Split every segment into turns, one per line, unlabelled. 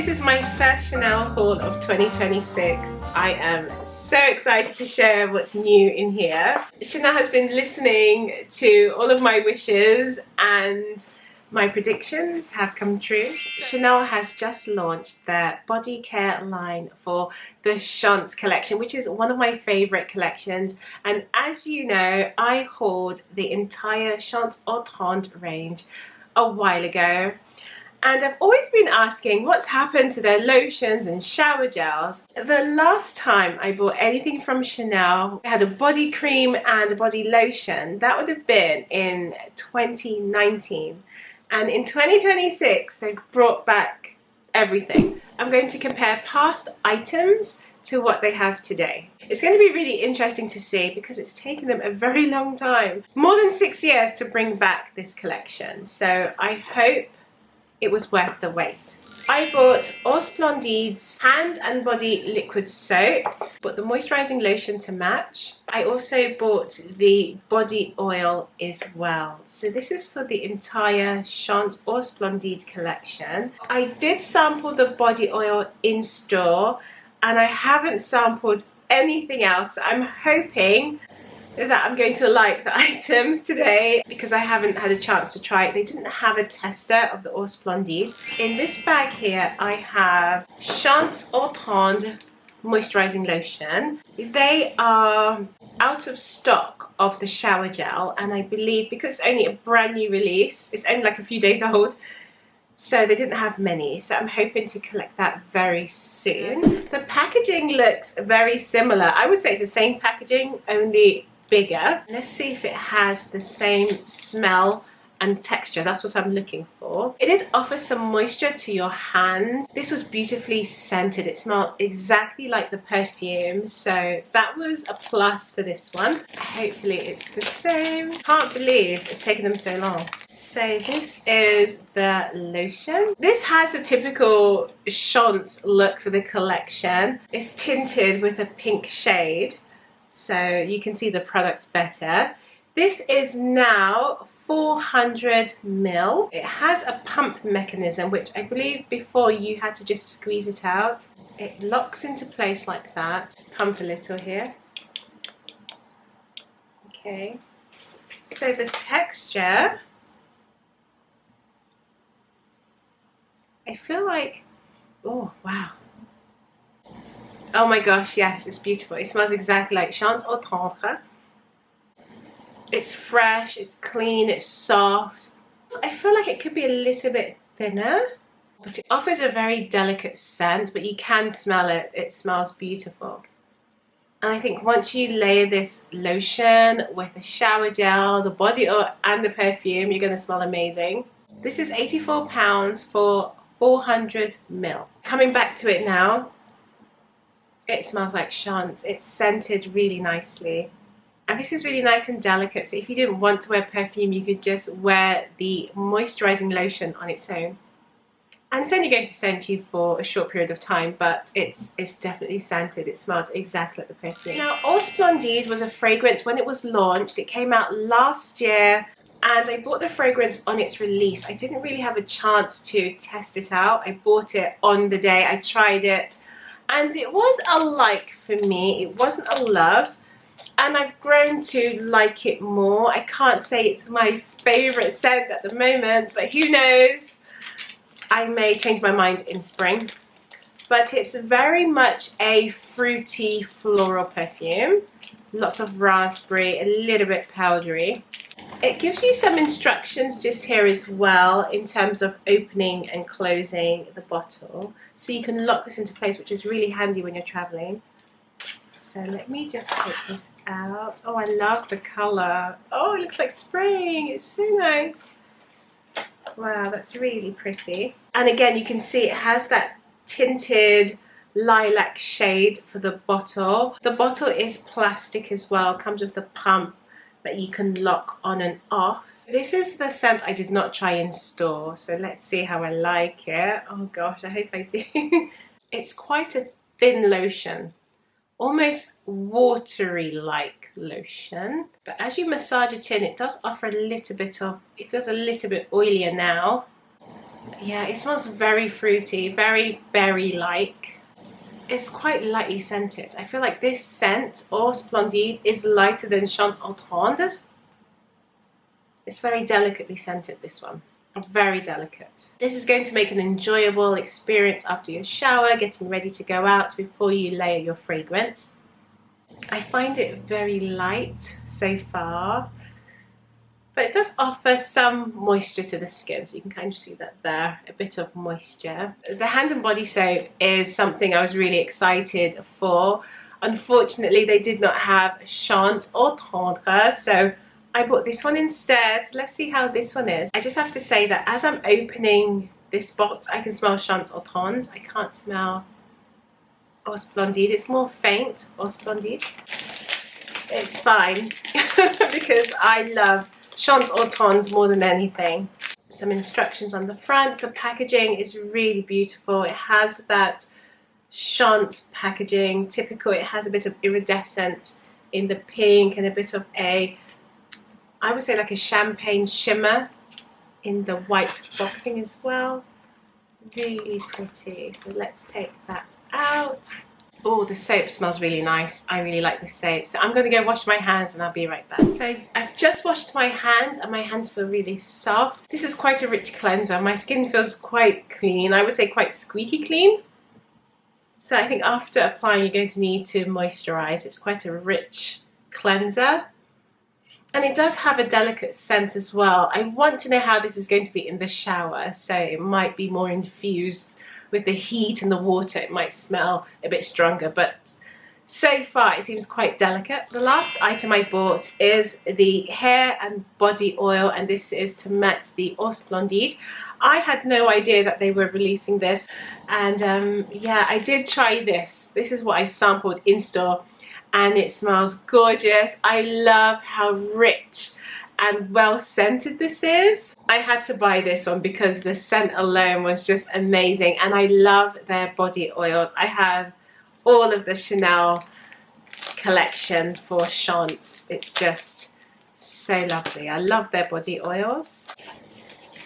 this is my first Chanel haul of 2026. I am so excited to share what's new in here. Chanel has been listening to all of my wishes and my predictions have come true. Chanel has just launched their body care line for the Chance collection, which is one of my favorite collections. And as you know, I hauled the entire Chance Eau Tendre range a while ago. And I've always been asking what's happened to their lotions and shower gels. The last time I bought anything from Chanel, I had a body cream and a body lotion. That would have been in 2019. And in 2026, they've brought back everything. I'm going to compare past items to what they have today. It's going to be really interesting to see because it's taken them a very long time, more than 6 years, to bring back this collection. So I hope it was worth the wait. I bought Eau Splendide's hand and body liquid soap, bought the moisturizing lotion to match. I also bought the body oil as well. So this is for the entire Chance Eau Splendide collection. I did sample the body oil in store and I haven't sampled anything else. I'm hoping that I'm going to like the items today because I haven't had a chance to try it. They didn't have a tester of the Eau Splendide. In this bag here, I have Chance Eau Tendre moisturizing lotion. They are out of stock of the shower gel, and I believe because it's only a brand new release, it's only like a few days old, so they didn't have many. So I'm hoping to collect that very soon. The packaging looks very similar. I would say it's the same packaging, only bigger. Let's see if it has the same smell and texture. That's what I'm looking for. It did offer some moisture to your hands. This was beautifully scented. It smelled exactly like the perfume, so that was a plus for this one. Hopefully it's the same. Can't believe it's taken them so long. So this is the lotion. This has the typical Chance look for the collection. It's tinted with a pink shade, so you can see the product better. This is now 400 ml. It has a pump mechanism, which I believe before you had to just squeeze it out. It locks into place like that. Pump a little here. Okay. So the texture, I feel like, oh wow. Oh my gosh, yes, it's beautiful. It smells exactly like Chance Eau Tendre. It's fresh, it's clean, it's soft. I feel like it could be a little bit thinner, but it offers a very delicate scent, but you can smell it. It smells beautiful. And I think once you layer this lotion with the shower gel, the body oil and the perfume, you're gonna smell amazing. This is £84 for 400 ml. Coming back to it now, it smells like Chance. It's scented really nicely. And this is really nice and delicate, so if you didn't want to wear perfume, you could just wear the moisturizing lotion on its own. And it's only going to scent you for a short period of time, but it's definitely scented. It smells exactly like the perfume. Now, Eau Splendide was a fragrance when it was launched. It came out last year, and I bought the fragrance on its release. I didn't really have a chance to test it out. I bought it on the day. I tried it, and it was a like for me. It wasn't a love. And I've grown to like it more. I can't say it's my favorite scent at the moment, but who knows? I may change my mind in spring. But it's very much a fruity floral perfume. Lots of raspberry, a little bit powdery. It gives you some instructions just here as well in terms of opening and closing the bottle. So you can lock this into place, which is really handy when you're traveling. So let me just take this out. Oh, I love the color. Oh, it looks like spring. It's so nice. Wow, that's really pretty. And again, you can see it has that tinted lilac shade for the bottle. The bottle is plastic as well. Comes with the pump that you can lock on and off. This is the scent I did not try in store. So let's see how I like it. Oh gosh, I hope I do. It's quite a thin lotion. Almost watery like lotion, but as you massage it in, it does offer a little bit of, it feels a little bit oilier now. Yeah, it smells very fruity, very berry-like. It's quite lightly scented. I feel like this scent, Eau Splendide, is lighter than Eau Tendre. It's very delicately scented, this one. Very delicate. This is going to make an enjoyable experience after your shower, getting ready to go out before you layer your fragrance. I find it very light so far, but it does offer some moisture to the skin, so you can kind of see that there, a bit of moisture. The hand and body soap is something I was really excited for. Unfortunately, they did not have Chance Eau Tendre, so I bought this one instead. Let's see how this one is. I just have to say that as I'm opening this box, I can smell Chance Eau Tendre. I can't smell Eau Splendide. It's more faint, Eau Splendide. It's fine because I love Chance Eau Tendre more than anything. Some instructions on the front. The packaging is really beautiful. It has that Chance packaging, typical. It has a bit of iridescent in the pink and a bit of a, I would say like a champagne shimmer in the white boxing as well. Really pretty. So let's take that out. Oh, the soap smells really nice. I really like this soap. So I'm going to go wash my hands and I'll be right back. So I've just washed my hands and my hands feel really soft. This is quite a rich cleanser. My skin feels quite clean. I would say quite squeaky clean. So I think after applying, you're going to need to moisturize. It's quite a rich cleanser. And it does have a delicate scent as well. I want to know how this is going to be in the shower. So it might be more infused with the heat and the water. It might smell a bit stronger, but so far it seems quite delicate. The last item I bought is the hair and body oil, and this is to match the Eau Splendide. I had no idea that they were releasing this, and yeah, I did try this. This is what I sampled in store, and it smells gorgeous. I love how rich and well scented this is. I had to buy this one because the scent alone was just amazing, and I love their body oils. I have all of the Chanel collection for Chance. It's just so lovely. I love their body oils.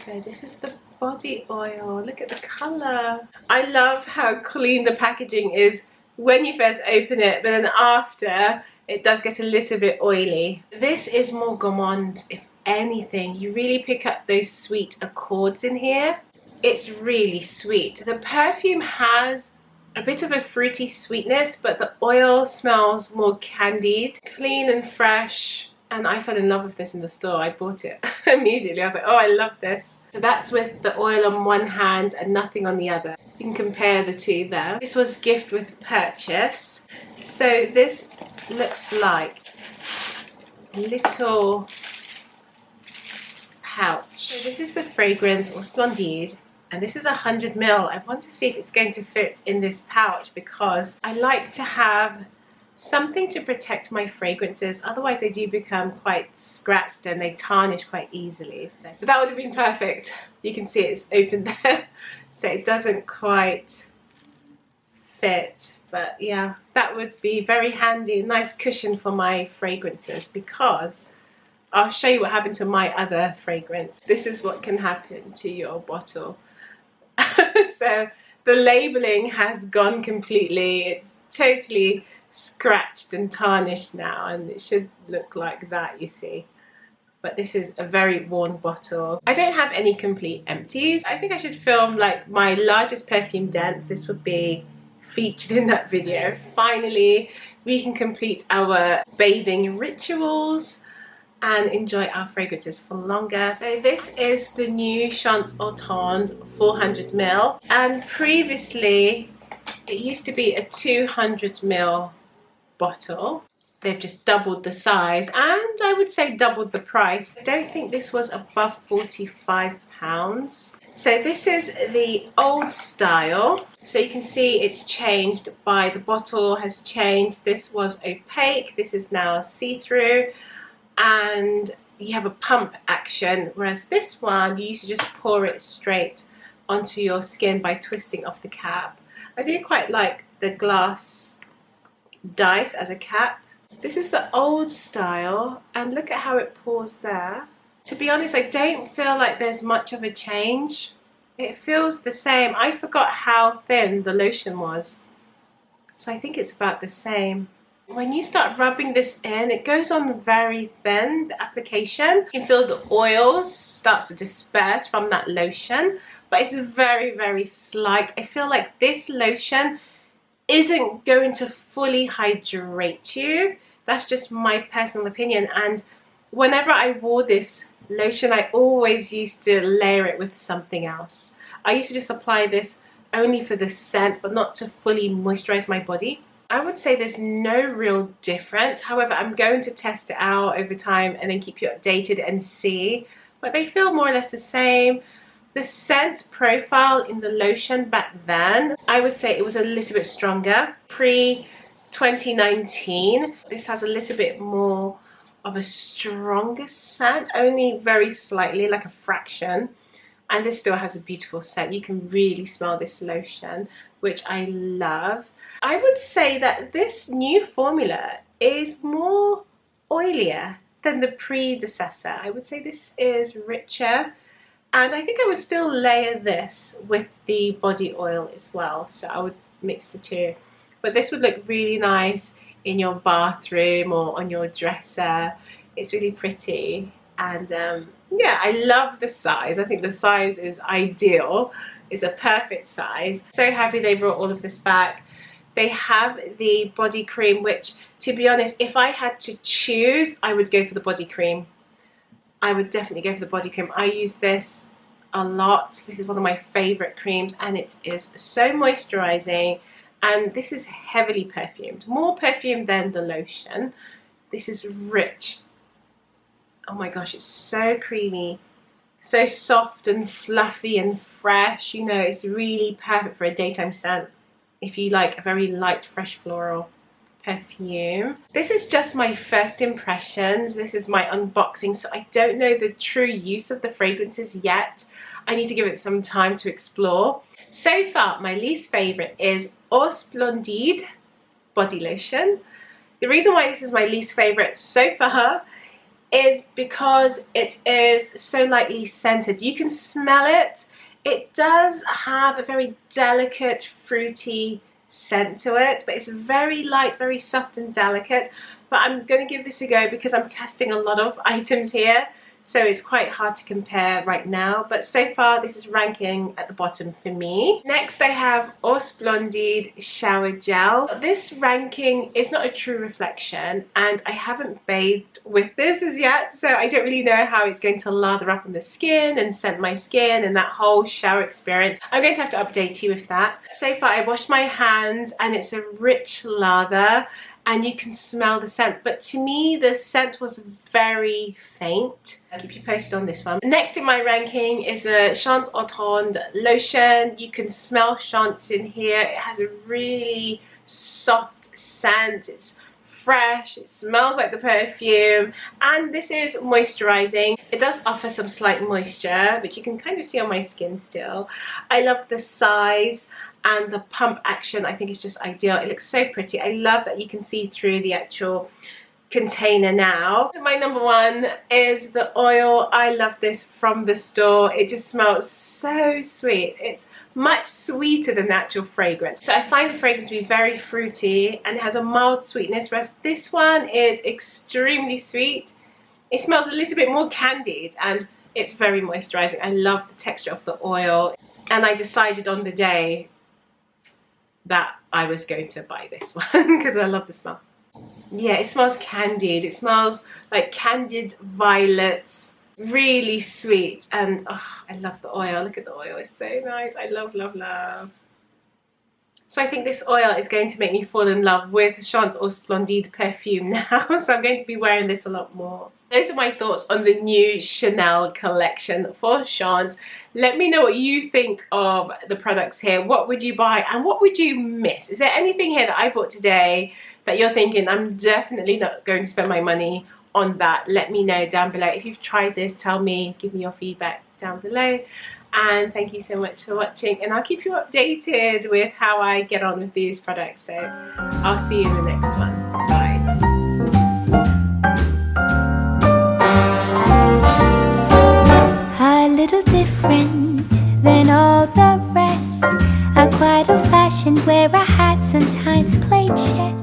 So this is the body oil. Look at the colour. I love how clean the packaging is when you first open it, but then after it does get a little bit oily. This is more gourmand, if anything. You really pick up those sweet accords in here. It's really sweet. The perfume has a bit of a fruity sweetness, but the oil smells more candied, clean and fresh. And I fell in love with this in the store. I bought it immediately. I was like, oh, I love this. So that's with the oil on one hand and nothing on the other. You can compare the two there. This was gift with purchase. So this looks like a little pouch. So this is the fragrance Eau Splendide, and this is 100 ml. I want to see if it's going to fit in this pouch because I like to have something to protect my fragrances, otherwise they do become quite scratched and they tarnish quite easily. So, but that would have been perfect. You can see it's open there, so it doesn't quite fit, but yeah, that would be very handy, a nice cushion for my fragrances, because I'll show you what happened to my other fragrance. This is what can happen to your bottle. So the labeling has gone completely. It's totally scratched and tarnished now, and it should look like that, you see. But this is a very worn bottle. I don't have any complete empties. I think I should film like my largest perfume dents. This would be featured in that video. Finally, we can complete our bathing rituals and enjoy our fragrances for longer. So this is the new Chance Eau Tendre 400 ml, and previously it used to be a 200 ml bottle. They've just doubled the size, and I would say doubled the price. I don't think this was above £45. So this is the old style. So you can see it's changed by the bottle has changed. This was opaque, this is now see-through, and you have a pump action, whereas this one you used to just pour it straight onto your skin by twisting off the cap. I do quite like the glass dice as a cap. This is the old style, and look at how it pours there. To be honest, I don't feel like there's much of a change it feels the same. I forgot how thin the lotion was, so I think it's about the same. When you start rubbing this in, it goes on very thin, the application. You can feel the oils starts to disperse from that lotion, but it's very, very slight. I feel like this lotion isn't going to fully hydrate you. That's just my personal opinion. And whenever I wore this lotion, I always used to layer it with something else. I used to just apply this only for the scent, but not to fully moisturize my body. I would say there's no real difference. However, I'm going to test it out over time and then keep you updated and see. But they feel more or less the same. The scent profile in the lotion back then, I would say it was a little bit stronger. Pre-2019, this has a little bit more of a stronger scent, only very slightly, like a fraction. And this still has a beautiful scent. You can really smell this lotion, which I love. I would say that this new formula is more oilier than the predecessor. I would say this is richer, and I think I would still layer this with the body oil as well, so I would mix the two. But this would look really nice in your bathroom or on your dresser. It's really pretty, and yeah, I love the size. I think the size is ideal. It's a perfect size. So happy they brought all of this back. They have the body cream, which, to be honest, if I had to choose, I would go for the body cream. I would definitely go for the body cream. I use this a lot. This is one of my favorite creams, and it is so moisturizing. And this is heavily perfumed, more perfumed than the lotion. This is rich. Oh my gosh, it's so creamy, so soft and fluffy and fresh. You know, it's really perfect for a daytime scent if you like a very light, fresh floral perfume. This is just my first impressions. This is my unboxing, so I don't know the true use of the fragrances yet. I need to give it some time to explore. So far, my least favorite is Eau Splendide body lotion. The reason why this is my least favorite so far is because it is so lightly scented. You can smell it. It does have a very delicate, fruity scent to it, but it's very light, very soft and delicate. But I'm going to give this a go because I'm testing a lot of items here, so it's quite hard to compare right now. But so far, this is ranking at the bottom for me. Next, I have Eau Splendide Shower Gel. This ranking is not a true reflection, and I haven't bathed with this as yet, so I don't really know how it's going to lather up on the skin and scent my skin and that whole shower experience. I'm going to have to update you with that. So far, I washed my hands, and it's a rich lather, and you can smell the scent, but to me the scent was very faint. I'll keep you posted on this one. Next in my ranking is a Eau Tendre lotion. You can smell Chance in here. It has a really soft scent. It's fresh, it smells like the perfume, and this is moisturizing. It does offer some slight moisture, which you can kind of see on my skin still. I love the size, and the pump action I think is just ideal. It looks so pretty. I love that you can see through the actual container now. So my number one is the oil. I love this from the store. It just smells so sweet. It's much sweeter than the actual fragrance. So I find the fragrance to be very fruity, and it has a mild sweetness, whereas this one is extremely sweet. It smells a little bit more candied, and it's very moisturizing. I love the texture of the oil, and I decided on the day that I was going to buy this one because I love the smell. Yeah, it smells candied. It smells like candied violets. Really sweet, and oh, I love the oil. Look at the oil, it's so nice. I love, love, love. So I think this oil is going to make me fall in love with Chance Eau Splendide perfume now, so I'm going to be wearing this a lot more. Those are my thoughts on the new Chanel collection for Chance. Let me know what you think of the products here. What would you buy and what would you miss? Is there anything here that I bought today that you're thinking, I'm definitely not going to spend my money on that? Let me know down below. If you've tried this, tell me, give me your feedback down below. And thank you so much for watching, and I'll keep you updated with how I get on with these products. So I'll see you in the next one. Bye.
A little different than all the rest. I quite old-fashioned, wear a hat, sometimes played chess.